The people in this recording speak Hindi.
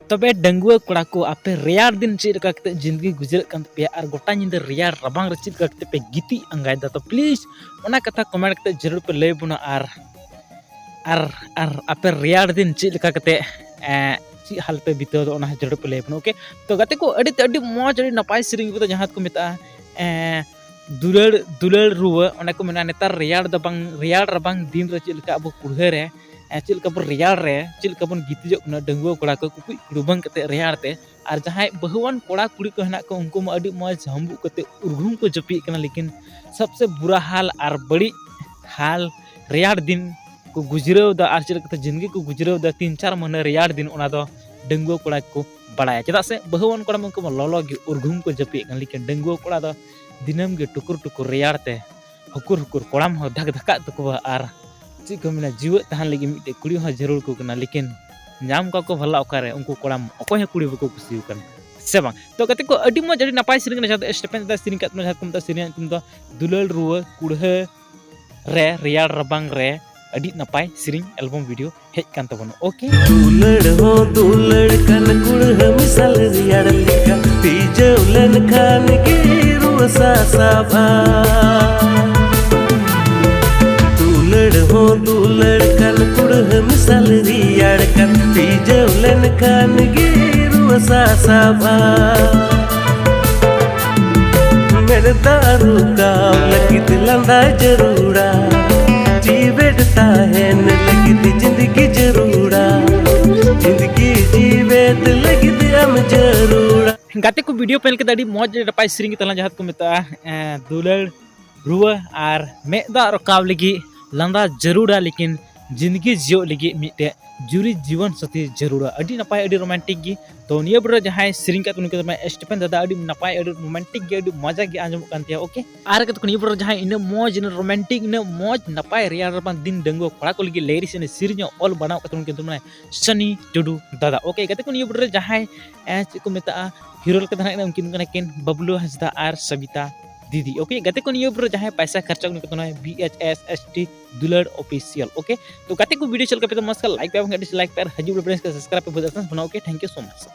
तबे डंगुआ कोड़ा को आपे रेयार दिन चेक करते जिंदगी गुजरत कान पे और गोटा निंदा रेयार रबांग रे चेक करते पे गिती अंगाय दा तो प्लीज ओना कथा कमेंट करते जरूर पे लय बुना और आपे रेयार दिन चेक करते ची हाल पे बितो ओना जरूर पे लय बुना ओके। तो गाते को अडी अडी मौज अडी नपाय सिरिंग को जहां को मेता दुलड़ दुलड़ रुवा ओना को मेना नेतार रेयार दबांग रेयार रबांग दिन रे चेक अब कुड़हे रे चेक बन रेयार रे चेक बन गितिजो डंगुआ कोड़ा को कुकुई कुड़बंग कते रेयार ते और जहां बहुवन कोड़ा कुड़ी को हेना को उनको अडी मौज हम्बू कते उर्घुम को जपी कना। लेकिन सबसे बुरा हाल और बड़ी हाल रेयार दिन को गुजराव दा और चेक जिंदगी को गुजराव दा 3-4 महीने रेयार दिन ओना दो डंगुआ कोड़ा को बड़ाया चेदा से बहुवन कोड़ा में उनको लॉलो गे उर्घुम को जपी कना। लेकिन डंगुआ कोड़ा दो दिनम गे टुकुर टुकुर रेयार ते हुकुर हुकुर कोड़ाम हो धक धका तको और ची को मिना जीव तहान लगी मिटे कुड़ी हो जरूर को कना। लेकिन नाम को भला ओकारे उनको कोड़ाम अकोय कुड़ी बको कुसी कन से बांग। तो कते को अडी मज अडी नपाय सिरिंग ना जाते स्टेपन दा सिरिंग कात जहां को सिरिंग तुम तो दुलल रुवा कुड़हे रे रेयार रबांग रे अडी नपाय सिरिंग एल्बम वीडियो हेज कान तबन ओके। दुलड़ कन कुड़हे मिसल रियार लिका तीजौलन खान गिरु सासाभा दुलड़ कन कुड़हे मिसल रियार कन तीजौलन खान गिरु सासाभा मेरे दारू काम लगित लंदा जरूरा जीवेता है न लगित जिंदगी जरूरा जिंदगी जीवेत लगित हम जरूरा। गाते को वीडियो पेल के अडी मौज नपाय सिरिंग तला जहां को मेता दुलड़ रुवा और मेदा रकाव लगी लंदा जरूरा। लेकिन जिंदगी जियो लगी मिटे जुरी जीवन साथी जरूरा अडी नपाय अडी रोमांटिक गी। तो निया बरो जहां सिरिंग का तुनके मैं स्टेपन दादा अडी नपाय अडी रोमांटिक गे अडी मजा गे आंजम कांतिया ओके। आर कत निया बरो जहां इन मौज इन रोमांटिक इन मौज नपाय रेयार रबान दिन डंगो कोड़ा को लगी लेरी से सिरिंग ऑल बनाव का तुनके तुमने सनी टुडू दादा ओके। गते को निया बरो जहां च को मेता हीरो के धना उनकिन कना किन बबलू हंसदा और सविता दीदी ओके। गते को नियो ब्रो जहां पैसा खर्चा उनको तो BHSST दुलड़ ऑफिशियल ओके। तो गते को वीडियो चल के पे तो मस्त लाइक पे डिसलाइक पे हजू प्रेस का सब्सक्राइब पे बजासन बनाओ okay. Thank you so much.